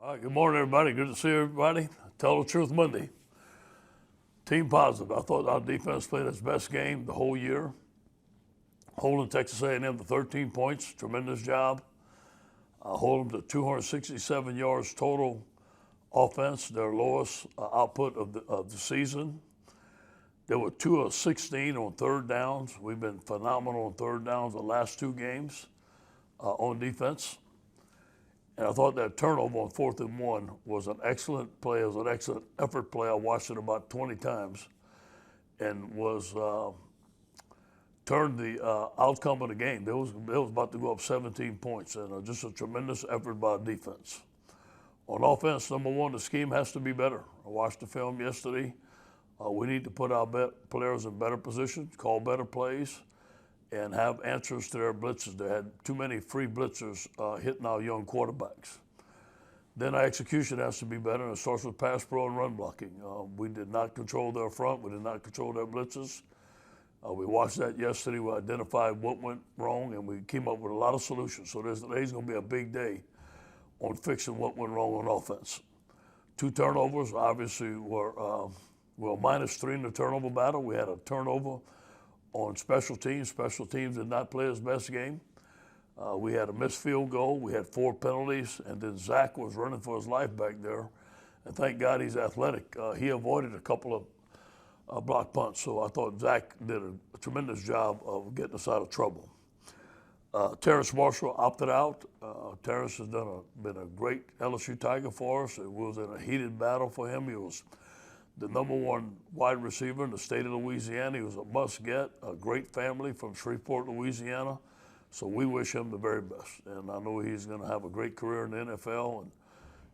All right, good morning, everybody. Good to see everybody. Tell the Truth Monday. Team positive. I thought our defense played its best game the whole year, holding Texas A&M to 13 points. Tremendous job. Holding them to 267 yards total offense, their lowest output of the season. They were 2 of 16 on third downs. We've been phenomenal on third downs the last two games on defense. And I thought that turnover on 4th and 1 was an excellent play. It was an excellent effort play. I watched it about 20 times and was turned the outcome of the game. It was about to go up 17 points, and just a tremendous effort by defense. On offense, number one, the scheme has to be better. I watched the film yesterday. We need to put our players in better positions, call better plays, and have answers to their blitzes. They had too many free blitzers hitting our young quarterbacks. Then our execution has to be better, and it starts with pass pro and run blocking. We did not control their front. We did not control their blitzes. We watched that yesterday. We identified what went wrong, and we came up with a lot of solutions. So today's going to be a big day on fixing what went wrong on offense. 2 turnovers, obviously, were -3 in the turnover battle. We had a turnover on special teams. Special teams did not play his best game. We had a missed field goal. We had 4 penalties, and then Zach was running for his life back there. And thank God he's athletic. He avoided a couple of block punts, so I thought Zach did a tremendous job of getting us out of trouble. Terrace Marshall opted out. Terrace has been a great LSU Tiger for us. It was in a heated battle for him. He was the #1 wide receiver in the state of Louisiana. He was a must-get, a great family from Shreveport, Louisiana. So we wish him the very best. And I know he's going to have a great career in the NFL,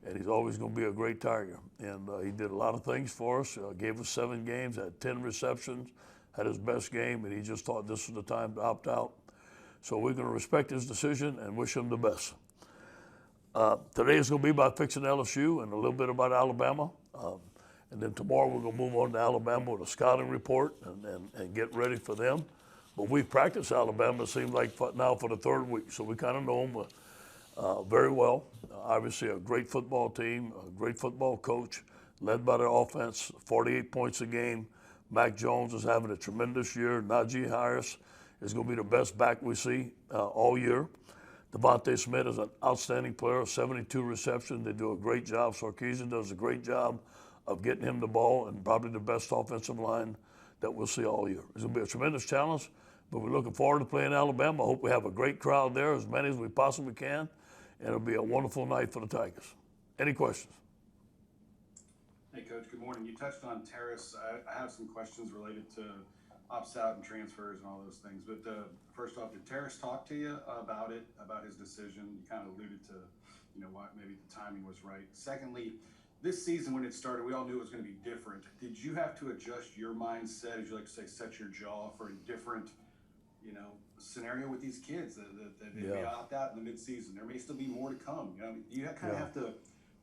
and he's always going to be a great Tiger. And he did a lot of things for us. Gave us 7 games, had 10 receptions, had his best game, and he just thought this was the time to opt out. So we're going to respect his decision and wish him the best. Today is going to be about fixing LSU and a little bit about Alabama. And then tomorrow we're going to move on to Alabama with a scouting report and get ready for them. But we've practiced Alabama, it seems like, now for the 3rd week. So we kind of know them very well. Obviously a great football team, a great football coach, led by their offense, 48 points a game. Mac Jones is having a tremendous year. Najee Harris is going to be the best back we see all year. DeVonta Smith is an outstanding player, 72 receptions. They do a great job. Sarkisian does a great job of getting him the ball, and probably the best offensive line that we'll see all year. It's going to be a tremendous challenge, but we're looking forward to playing Alabama. I hope we have a great crowd there, as many as we possibly can, and it'll be a wonderful night for the Tigers. Any questions? Hey, Coach, good morning. You touched on Terrace. I have some questions related to opts out and transfers and all those things. But first off, did Terrace talk to you about it, about his decision? You kind of alluded to, why maybe the timing was right. Secondly, this season when it started, we all knew it was going to be different. Did you have to adjust your mindset, as you like to say, set your jaw for a different, scenario with these kids that they may opt out in the midseason? There may still be more to come. You kind of have to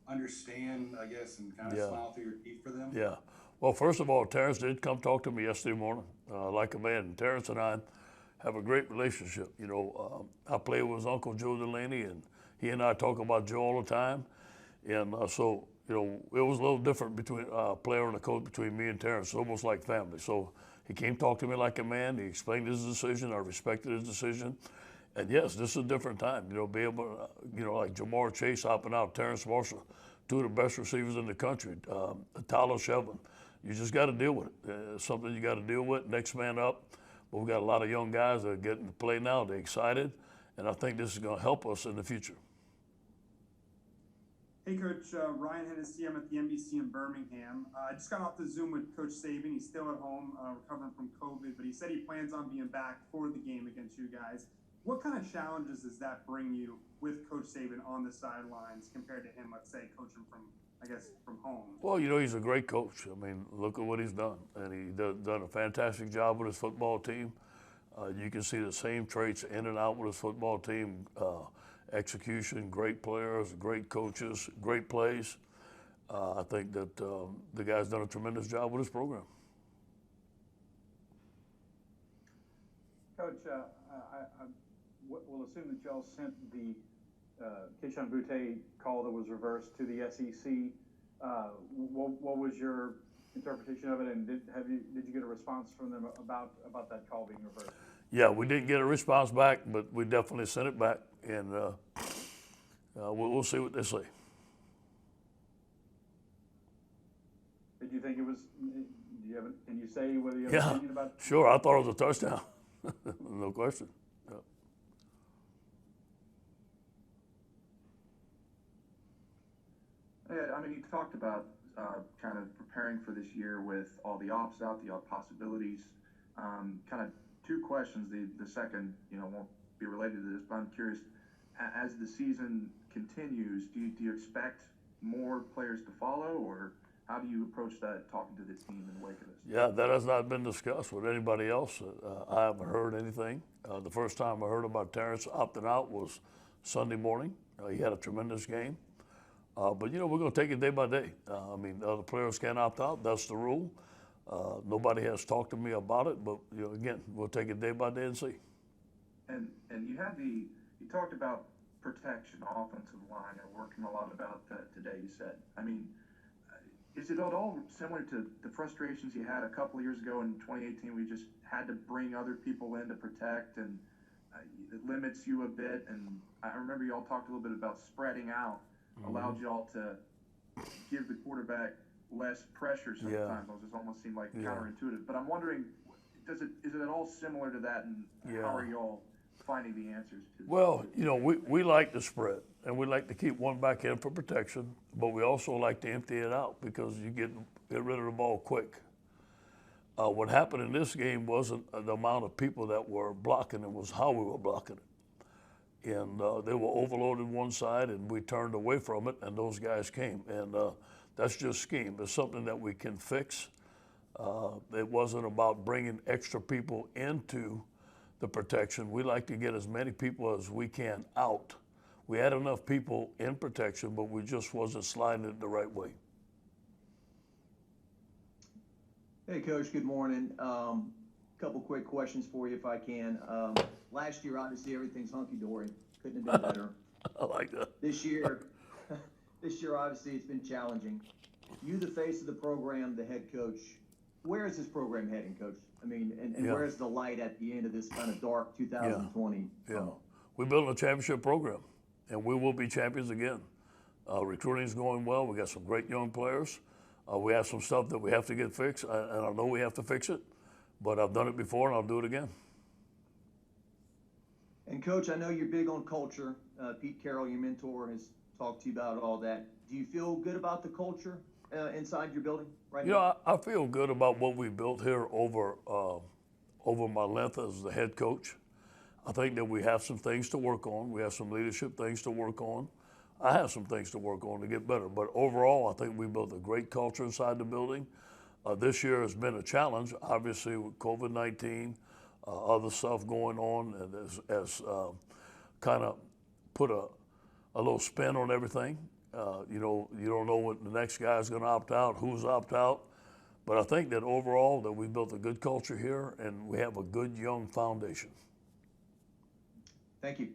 understand, I guess, and kind of smile through your teeth for them. Yeah. Well, first of all, Terrace did come talk to me yesterday morning, like a man. And Terrace and I have a great relationship. I played with his uncle Joe Delaney, and he and I talk about Joe all the time. And so, it was a little different between a player and a coach between me and Terrace. It's almost like family. So he came talk to me like a man. He explained his decision. I respected his decision. And yes, this is a different time. Be able to, like Jamar Chase hopping out, Terrace Marshall, 2 of the best receivers in the country, Tyler Shelvin. You just got to deal with it. It's something you got to deal with. Next man up. But we've got a lot of young guys that are getting to play now. They're excited. And I think this is going to help us in the future. Hey, Coach. Ryan Hennessy. I'm at the NBC in Birmingham. I just got off the Zoom with Coach Saban. He's still at home recovering from COVID, but he said he plans on being back for the game against you guys. What kind of challenges does that bring you with Coach Saban on the sidelines compared to him, let's say, coaching from home? Well, he's a great coach. I mean, look at what he's done. And he's done a fantastic job with his football team. You can see the same traits in and out with his football team. Execution, great players, great coaches, great plays. I think that the guy's done a tremendous job with his program. Coach, I will assume that y'all sent the Keishawn Butte call that was reversed to the SEC. What was your interpretation of it, and did you get a response from them about that call being reversed? Yeah, we didn't get a response back, but we definitely sent it back, and we'll see what they say. Did you think it was? Can you say whether you have an opinion about it? Sure. I thought it was a touchdown. No question. Ed, I mean, you talked about kind of preparing for this year with all the ops out, the possibilities. Kind of two questions. The second, won't be related to this, but I'm curious. As the season continues, do you expect more players to follow, or how do you approach that talking to the team in the wake of this? Yeah, that has not been discussed with anybody else. I haven't heard anything. The first time I heard about Terrace opting out was Sunday morning. He had a tremendous game. But, we're going to take it day by day. I mean, other players can't opt out. That's the rule. Nobody has talked to me about it, but, again, we'll take it day by day and see. And you talked about protection, offensive line, and working a lot about that today, you said. I mean, is it at all similar to the frustrations you had a couple of years ago in 2018? We just had to bring other people in to protect, and it limits you a bit. And I remember you all talked a little bit about spreading out, allowed you all to give the quarterback less pressure sometimes. Yeah. It almost seemed like counterintuitive. But I'm wondering, is it at all similar to that, and how are you all finding the answers to that? Well, we like to spread, and we like to keep one back in for protection, but we also like to empty it out because you get rid of the ball quick. What happened in this game wasn't the amount of people that were blocking, it was how we were blocking it. And they were overloaded one side, and we turned away from it, and those guys came. And that's just scheme. It's something that we can fix. It wasn't about bringing extra people into the protection. We like to get as many people as we can out. We had enough people in protection, but we just wasn't sliding it the right way. Hey, Coach, good morning. Couple quick questions for you if I can. Last year, obviously, everything's hunky-dory. Couldn't have been better. I like that. This year, obviously, it's been challenging. You, the face of the program, the head coach, where is this program heading, Coach? I mean, and where's the light at the end of this kind of dark 2020? Yeah. We're building a championship program, and we will be champions again. Recruiting's going well. We got some great young players. We have some stuff that we have to get fixed, and I know we have to fix it, but I've done it before, and I'll do it again. And, Coach, I know you're big on culture. Pete Carroll, your mentor, has talked to you about all that. Do you feel good about the culture inside your building right now? I feel good about what we built here over my length as the head coach. I think that we have some things to work on. We have some leadership things to work on. I have some things to work on to get better. But overall, I think we built a great culture inside the building. This year has been a challenge, obviously, with COVID-19, other stuff going on, and has kind of put a little spin on everything. You don't know what the next guy is going to opt out, who's opt out. But I think that overall that we built a good culture here, and we have a good young foundation. Thank you.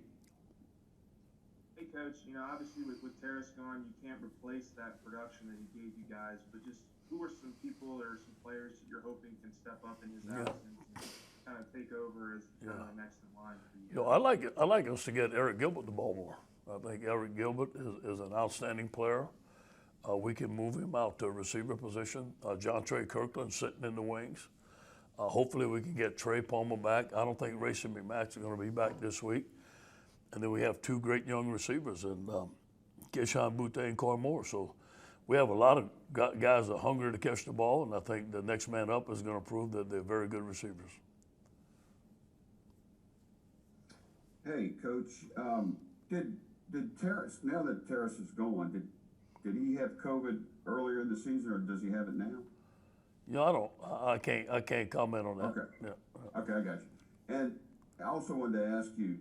Hey, Coach, obviously with Terrace gone, you can't replace that production that he gave you guys, but just who are some people or some players that you're hoping can step up in his absence and kind of take over as kind of the next in line for you? I like us to get Eric Gilbert the ball more. I think Eric Gilbert is an outstanding player. We can move him out to a receiver position. John Trey Kirkland sitting in the wings. Hopefully we can get Trey Palmer back. I don't think Racing McMax is going to be back this week. And then we have two great young receivers in Keishawn Butte and Corey Moore. So we have a lot of guys that are hungry to catch the ball, and I think the next man up is going to prove that they're very good receivers. Hey, Coach, did Terrace, now that Terrace is gone, did he have COVID earlier in the season, or does he have it now? I can't comment on that. Okay. Yeah. Okay, I got you. And I also wanted to ask you,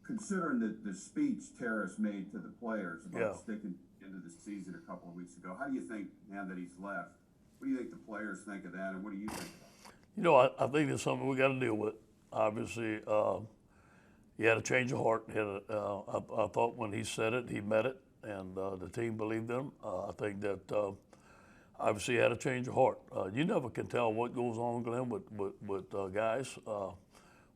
considering the speech Terrace made to the players about sticking into the season a couple of weeks ago, how do you think, now that he's left, what do you think the players think of that, and what do you think about it? I think it's something we got to deal with. Obviously, He had a change of heart. I thought when he said it, he meant it, and the team believed him. I think that obviously he had a change of heart. You never can tell what goes on, Glenn, with guys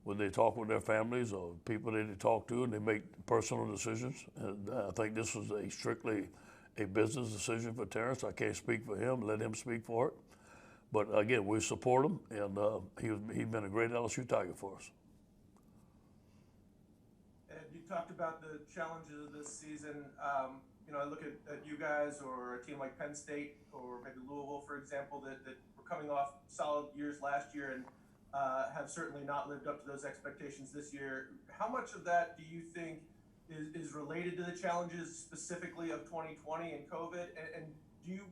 when they talk with their families or people that they talk to, and they make personal decisions. And I think this was strictly a business decision for Terrace. I can't speak for him. Let him speak for it. But again, we support him, and he's been a great LSU Tiger for us. Ed, you talked about the challenges of this season. I look at you guys or a team like Penn State or maybe Louisville, for example, that were coming off solid years last year and have certainly not lived up to those expectations this year. How much of that do you think is related to the challenges specifically of 2020 and COVID? And do you,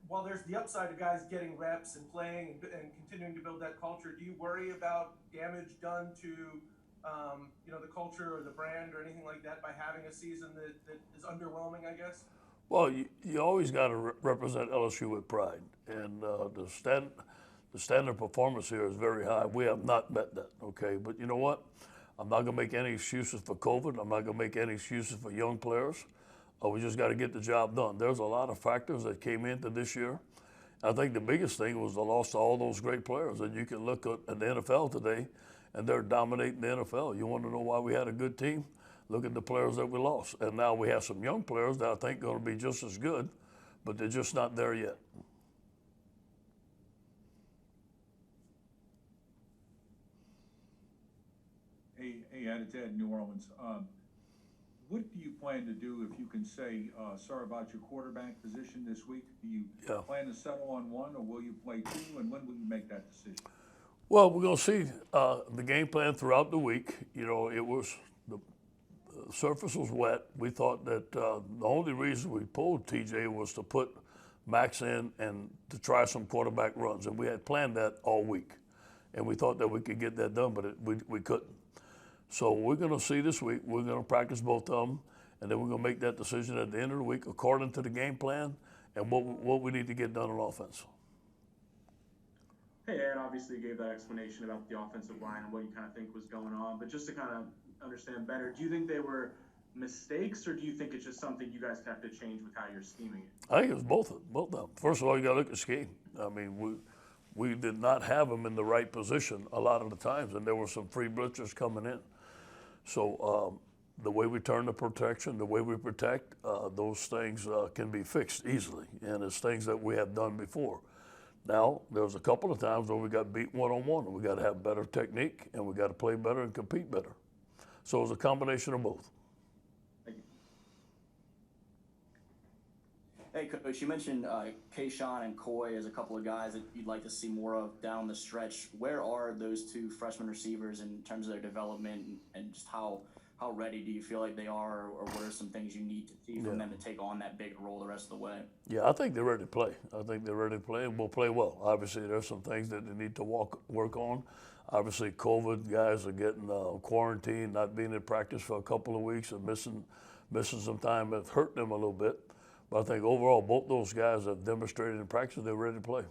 while there's the upside of guys getting reps and playing and continuing to build that culture, do you worry about damage done to the culture or the brand or anything like that by having a season that is underwhelming, I guess? Well, you always got to represent LSU with pride, and the standard performance here is very high. We have not met that, okay? But you know what? I'm not going to make any excuses for COVID. I'm not going to make any excuses for young players. We just got to get the job done. There's a lot of factors that came into this year. I think the biggest thing was the loss to all those great players. And you can look at the NFL today, and they're dominating the NFL. You want to know why we had a good team? Look at the players that we lost. And now we have some young players that I think are going to be just as good, but they're just not there yet. Hey, Ed, it's Ed, New Orleans. What do you plan to do if you can say, sir, about your quarterback position this week? Do you plan to settle on one, or will you play two, and when will you make that decision? Well, we're going to see the game plan throughout the week. It was the surface was wet. We thought that the only reason we pulled TJ was to put Max in and to try some quarterback runs, and we had planned that all week, and we thought that we could get that done, but we couldn't. So we're going to see this week. We're going to practice both of them, and then we're going to make that decision at the end of the week according to the game plan and what we need to get done on offense. Hey, Ed, obviously you gave that explanation about the offensive line and what you kind of think was going on, but just to kind of understand better, do you think they were mistakes, or do you think it's just something you guys have to change with how you're scheming it? I think it was both of them. First of all, you got to look at scheme. I mean, we did not have them in the right position a lot of the times, and there were some free blitzers coming in. So the way we turn the protection, the way we protect, those things can be fixed easily, and it's things that we have done before. Now, there was a couple of times where we got beat one-on-one, and we got to have better technique, and we got to play better and compete better. So it was a combination of both. Thank you. Hey, Coach, you mentioned Kayshawn and Coy as a couple of guys that you'd like to see more of down the stretch. Where are those two freshman receivers in terms of their development, and just how ready do you feel like they are, or what are some things you need to see from them to take on that big role the rest of the way? Yeah, I think they're ready to play. I think they're ready to play, and we'll play well. Obviously, there's some things that they need to work on. Obviously, COVID guys are getting quarantined, not being in practice for a couple of weeks, and missing some time. It's hurt them a little bit. But I think overall, both those guys have demonstrated in practice they're ready to play.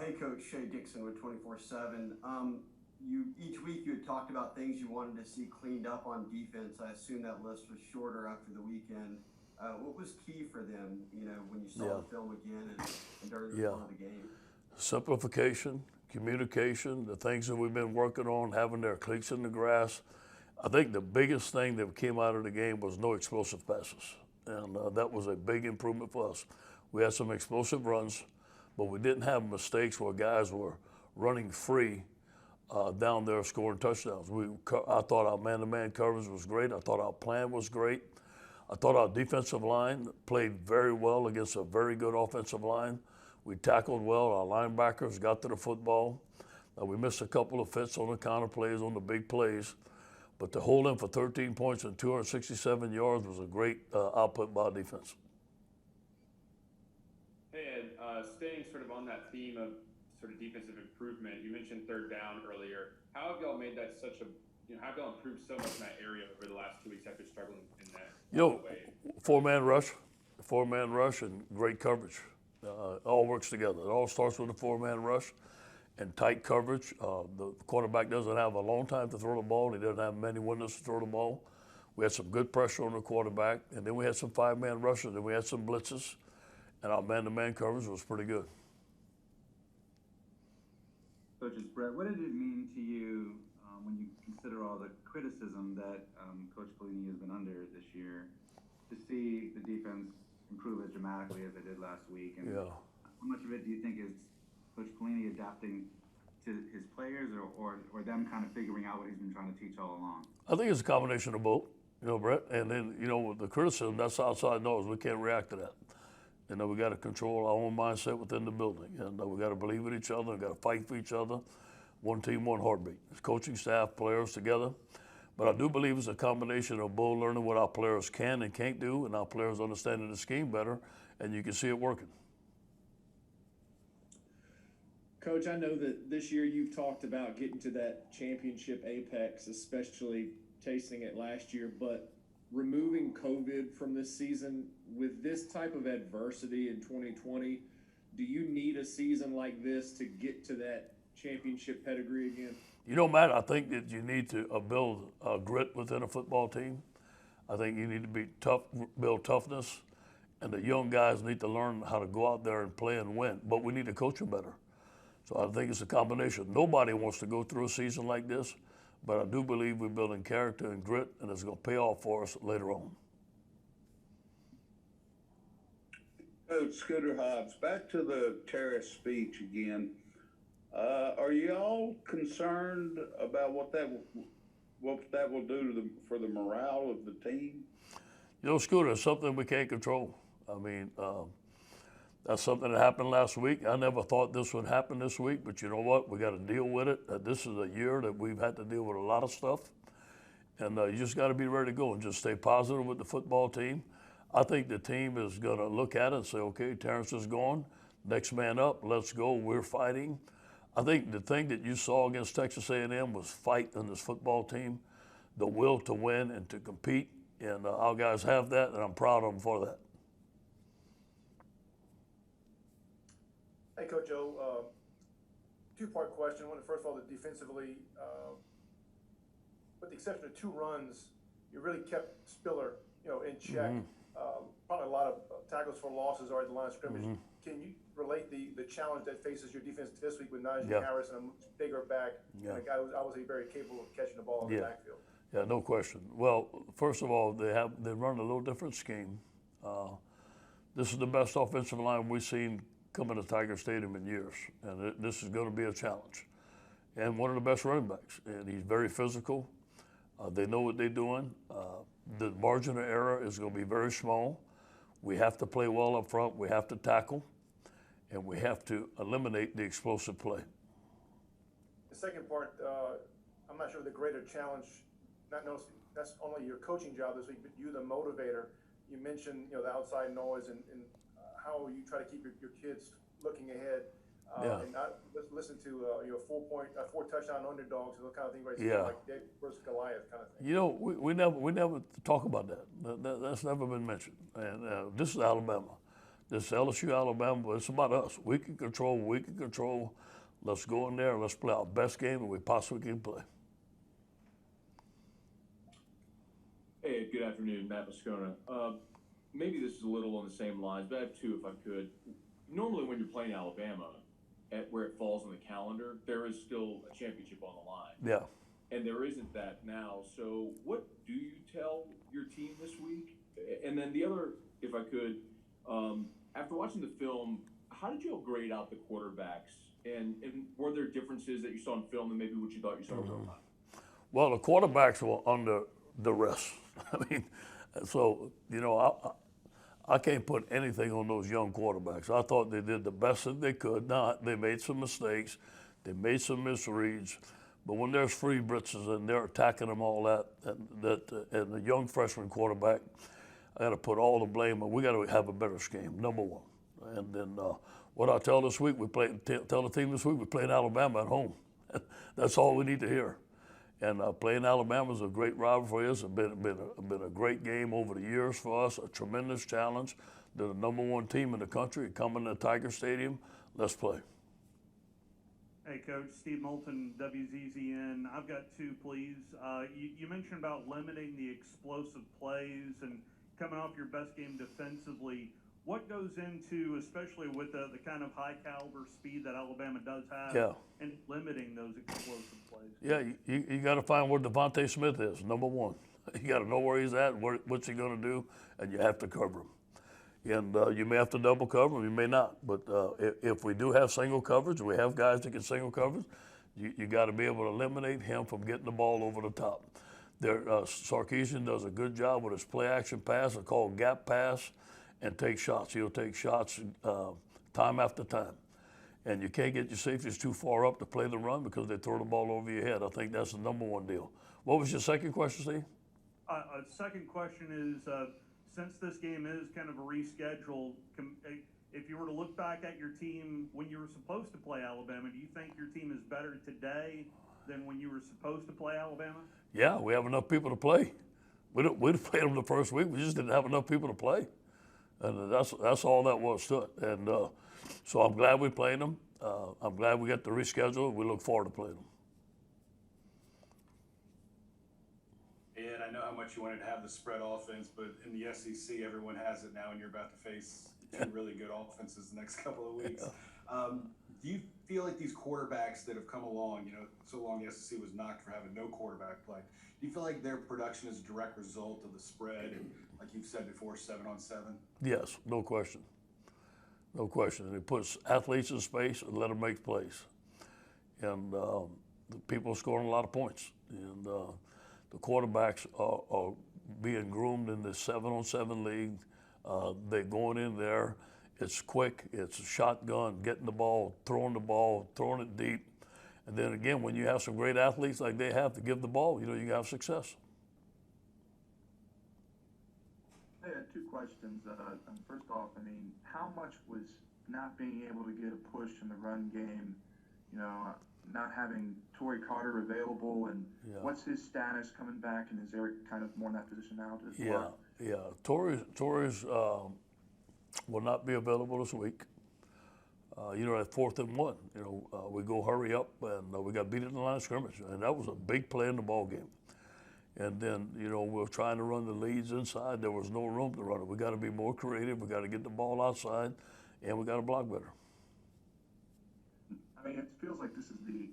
Hey, Coach, Shea Dixon with 24/7. Each week you had talked about things you wanted to see cleaned up on defense. I assume that list was shorter after the weekend. What was key for them, when you saw the film again and during the of the game? Simplification, communication, the things that we've been working on, having their cleats in the grass. I think the biggest thing that came out of the game was no explosive passes, and that was a big improvement for us. We had some explosive runs, but we didn't have mistakes where guys were running free down there scoring touchdowns. I thought our man-to-man coverage was great. I thought our plan was great. I thought our defensive line played very well against a very good offensive line. We tackled well. Our linebackers got to the football. We missed a couple of fits on the counter plays, on the big plays. But to hold them for 13 points and 267 yards was a great output by our defense. Hey, Ed, staying sort of on that theme of sort of defensive improvement, you mentioned third down earlier. How have y'all made that such a, how have y'all improved so much in that area over the last 2 weeks after struggling in that way? Four-man rush and great coverage. It all works together. It all starts with a four-man rush, and tight coverage. The quarterback doesn't have a long time to throw the ball. He doesn't have many windows to throw the ball. We had some good pressure on the quarterback, and then we had some five-man rushes, and we had some blitzes, and our man-to-man coverage was pretty good. Coaches, Brett, what did it mean to you when you consider all the criticism that Coach Pelini has been under this year, to see the defense improve as dramatically as it did last week? And yeah. How much of it do you think is Coach Pelini adapting to his players, or them kind of figuring out what he's been trying to teach all along? I think it's a combination of both, Brett. And then, with the criticism, that's outside noise. We can't react to that. We got to control our own mindset within the building. And we got to believe in each other. We got to fight for each other. One team, one heartbeat. It's coaching staff, players together. But I do believe it's a combination of both learning what our players can and can't do, and our players understanding the scheme better, and you can see it working. Coach, I know that this year you've talked about getting to that championship apex, especially tasting it last year, but removing COVID from this season, with this type of adversity in 2020, do you need a season like this to get to that championship pedigree again? Matt, I think that you need to build grit within a football team. I think you need to be tough, build toughness, and the young guys need to learn how to go out there and play and win, but we need to coach them better. So I think it's a combination. Nobody wants to go through a season like this, but I do believe we're building character and grit, and it's going to pay off for us later on. Coach Scooter Hobbs, back to the Terrace speech again. Are you all concerned about what that will do for the morale of the team? Scooter, it's something we can't control. I mean, that's something that happened last week. I never thought this would happen this week, but you know what? We got to deal with it. This is a year that we've had to deal with a lot of stuff, and you just got to be ready to go and just stay positive with the football team. I think the team is going to look at it and say, okay, Terrace is gone. Next man up. Let's go. We're fighting. I think the thing that you saw against Texas A&M was fight in this football team, the will to win and to compete, and our guys have that, and I'm proud of them for that. Hey, Coach O, two-part question. First of all, defensively, with the exception of 2 runs, you really kept Spiller, in check. Probably a lot of tackles for losses are at the line of scrimmage. Can you relate the challenge that faces your defense this week with Najee Harris and a much bigger back, and a guy who's obviously very capable of catching the ball in the backfield? Yeah, no question. Well, first of all, they run a little different scheme. This is the best offensive line we've seen come into Tiger Stadium in years, and this is going to be a challenge. And one of the best running backs, and he's very physical. They know what they're doing. The margin of error is going to be very small. We have to play well up front. We have to tackle, and we have to eliminate the explosive play. The second part, I'm not sure the greater challenge, not noticing that's only your coaching job this week, but you, the motivator. You mentioned, the outside noise and how you try to keep your kids looking ahead. And not listen to 4 touchdown underdogs and those kind of things, right? Like David versus Goliath kind of thing. We never talk about that. That's never been mentioned. And this is Alabama. This is LSU, Alabama, but it's about us. We can control. Let's go in there and let's play our best game that we possibly can play. Hey, good afternoon, Matt Moscona. Maybe this is a little on the same lines, but I have 2 if I could. Normally when you're playing Alabama, at where it falls on the calendar, there is still a championship on the line. Yeah. And there isn't that now. So what do you tell your team this week? And then the other, if I could, after watching the film, how did you all grade out the quarterbacks? And were there differences that you saw in film and maybe what you thought you saw in real time? Well, the quarterbacks were under duress. I mean, so, I can't put anything on those young quarterbacks. I thought they did the best that they could. Now, they made some mistakes. They made some misreads. But when there's free blitzes and they're attacking them all and the young freshman quarterback, I got to put all the blame on. We got to have a better scheme, number one. And then what I tell this week, tell the team this week, we're playing Alabama at home. That's all we need to hear. And playing Alabama is a great rival for us. It's been a great game over the years for us, a tremendous challenge. They're the number 1 team in the country coming to Tiger Stadium. Let's play. Hey, Coach. Steve Moulton, WZZN. I've got two, please. You mentioned about limiting the explosive plays and coming off your best game defensively. What goes into, especially with the kind of high caliber speed that Alabama does have, and limiting those explosive plays? Yeah, you got to find where DeVonta Smith is, number one. You got to know where he's at, what's he going to do, and you have to cover him. And you may have to double cover him, you may not. But if we do have single coverage, we have guys that can single coverage, you got to be able to eliminate him from getting the ball over the top. Sarkisian does a good job with his play action pass, it's called gap pass, and take shots. He'll take shots time after time. And you can't get your safeties too far up to play the run because they throw the ball over your head. I think that's the number one deal. What was your second question, Steve? Second question is, since this game is kind of a reschedule, if you were to look back at your team when you were supposed to play Alabama, do you think your team is better today than when you were supposed to play Alabama? Yeah, we have enough people to play. We'd have played them the first week. We just didn't have enough people to play. And that's all that was to it. And so I'm glad we played them. I'm glad we got the reschedule. We look forward to playing them. Ed, I know how much you wanted to have the spread offense, but in the SEC, everyone has it now, and you're about to face two really good offenses the next couple of weeks. Do you feel like these quarterbacks that have come along, so long the SEC was knocked for having no quarterback play, do you feel like their production is a direct result of the spread and, like you've said before, 7-on-7? Yes, no question. No question. And it puts athletes in space and let them make plays. And the people are scoring a lot of points. And the quarterbacks are being groomed in the 7-on-7 league. They're going in there. It's quick. It's a shotgun, getting the ball, throwing it deep. And then again, when you have some great athletes like they have to give the ball, you have success. I had two questions. First off, how much was not being able to get a push in the run game, not having Torrey Carter available, and what's his status coming back, and is Eric kind of more in that position now to work? Yeah. Torrey's will not be available this week. At 4th and 1, we go hurry up, and we got beat in the line of scrimmage, and that was a big play in the ball game. And then, we're trying to run the leads inside. There was no room to run it. We got to be more creative. We got to get the ball outside, and we got to block better. It feels like this is the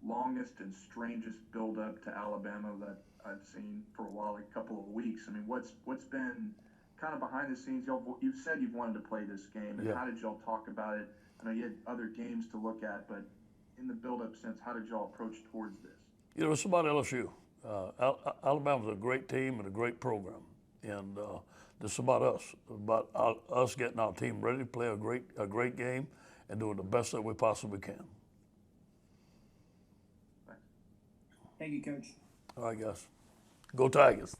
longest and strangest build-up to Alabama that I've seen for a while, like a couple of weeks. What's been kind of behind the scenes? You've said you've wanted to play this game, and how did y'all talk about it? I know you had other games to look at, but in the build-up sense, how did y'all approach towards this? It's about LSU. Alabama's a great team and a great program, and this is about us getting our team ready to play a great game and doing the best that we possibly can. Thank you, Coach. All right, guys. Go Tigers.